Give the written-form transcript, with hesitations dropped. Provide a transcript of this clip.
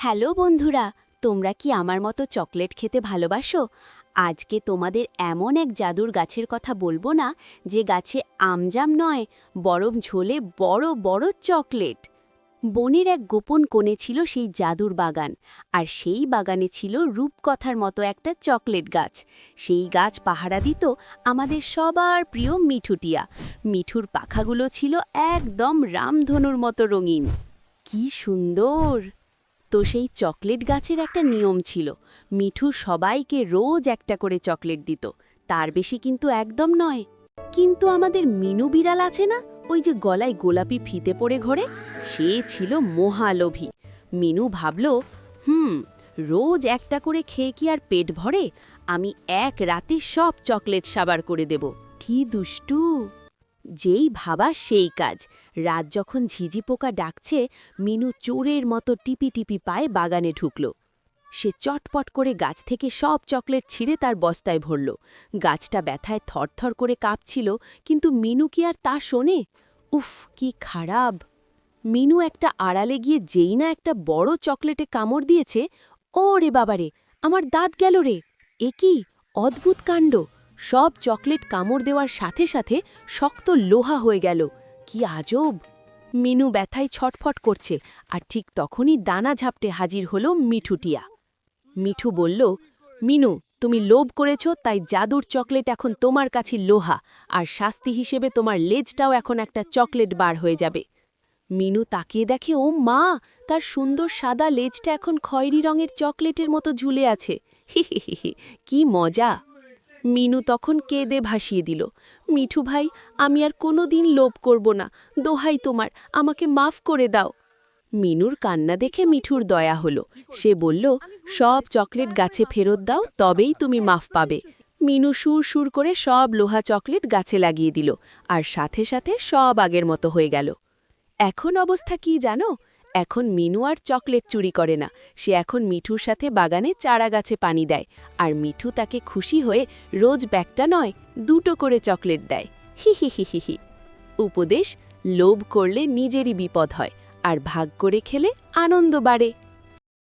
Hello বন্ধুরা, তোমরা কি আমার মতো চকলেট খেতে ভালোবাসো? আজকে তোমাদের এমন এক জাদুর গাছের কথা বলবো না যে গাছে আমজাম নয়, বরং ঝোলে বড় বড় চকলেট। বনের এক গোপন কোণে ছিল সেই জাদুর বাগান, আর সেই বাগানে ছিল রূপকথার মতো একটা চকলেট গাছ। সেই গাছ পাহারা দিত আমাদের সবার প্রিয় মিঠুটিয়া। মিঠুর পাখাগুলো ছিল একদম রামধনুর মতো রঙিন। কি সুন্দর! তো সেই চকলেট গাছের একটা নিয়ম ছিল, মিঠু সবাইকে রোজ একটা করে চকলেট দিত, তার বেশি কিন্তু একদম নয়। কিন্তু আমাদের মিনু বিড়াল আছে না, ওই যে গলায় গোলাপি ফিতে পড়ে ঘোরে, সে ছিল মহালোভী। মিনু ভাবল, রোজ একটা করে খেয়ে কি আর পেট ভরে? আমি এক রাতে সব চকলেট সাবার করে দেব। কি দুষ্টু! যেই ভাবা সেই কাজ। রাত যখন ঝিঝি পোকা ডাকছে, মিনু চোরের মতো টিপি টিপি পায়ে বাগানে ঢুকল। সে চটপট করে গাছ থেকে সব চকলেট ছিঁড়ে তার বস্তায় ভরল। গাছটা ব্যথায় থরথর করে কাঁপছিল, কিন্তু মিনু কি আর তা শোনে? উফ, কি খারাপ! মিনু একটা আড়ালে গিয়ে যেই না একটা বড় চকলেটে কামড় দিয়েছে, ও রে বাবারে, আমার দাঁত গেল রে! এ কি অদ্ভুত কাণ্ড! সব চকলেট কামড় দেওয়ার সাথে সাথে শক্ত লোহা হয়ে গেল। কি আজব! মিনু ব্যথায় ছটফট করছে, আর ঠিক তখনই দানা ঝাপটে হাজির হলো মিঠুটিয়া। মিঠু বলল, মিনু, তুমি লোভ করেছ, তাই জাদুর চকলেট এখন তোমার কাছে লোহা, আর শাস্তি হিসেবে তোমার লেজটাও এখন একটা চকলেট বার হয়ে যাবে। মিনু তাকিয়ে দেখে, ও মা, তার সুন্দর সাদা লেজটা এখন খয়েরি রঙের চকলেটের মতো ঝুলে আছে। হি হি হি হি, কি মজা! মিনু তখন কেঁদে ভাসিয়ে দিল, মিঠু ভাই, আমি আর কোনো দিন লোভ করব না, দোহাই তোমার, আমাকে মাফ করে দাও। মিনুর কান্না দেখে মিঠুর দয়া হলো। সে বলল, সব চকলেট গাছে ফেরত দাও, তবেই তুমি মাফ পাবে। মিনু সুর সুর করে সব লোহা চকলেট গাছে লাগিয়ে দিল, আর সাথে সাথে সব আগের মতো হয়ে গেল। এখন অবস্থা কি জানো? এখন মিনু আর চকলেট চুরি করে না, সে এখন মিঠুর সাথে বাগানে চারা গাছে পানি দেয়, আর মিঠু তাকে খুশি হয়ে রোজ ব্যাগটা নয়, দুটো করে চকলেট দেয়। হি হি হি হি হি। উপদেশ: লোভ করলে নিজেরই বিপদ হয়, আর ভাগ করে খেলে আনন্দ বাড়ে।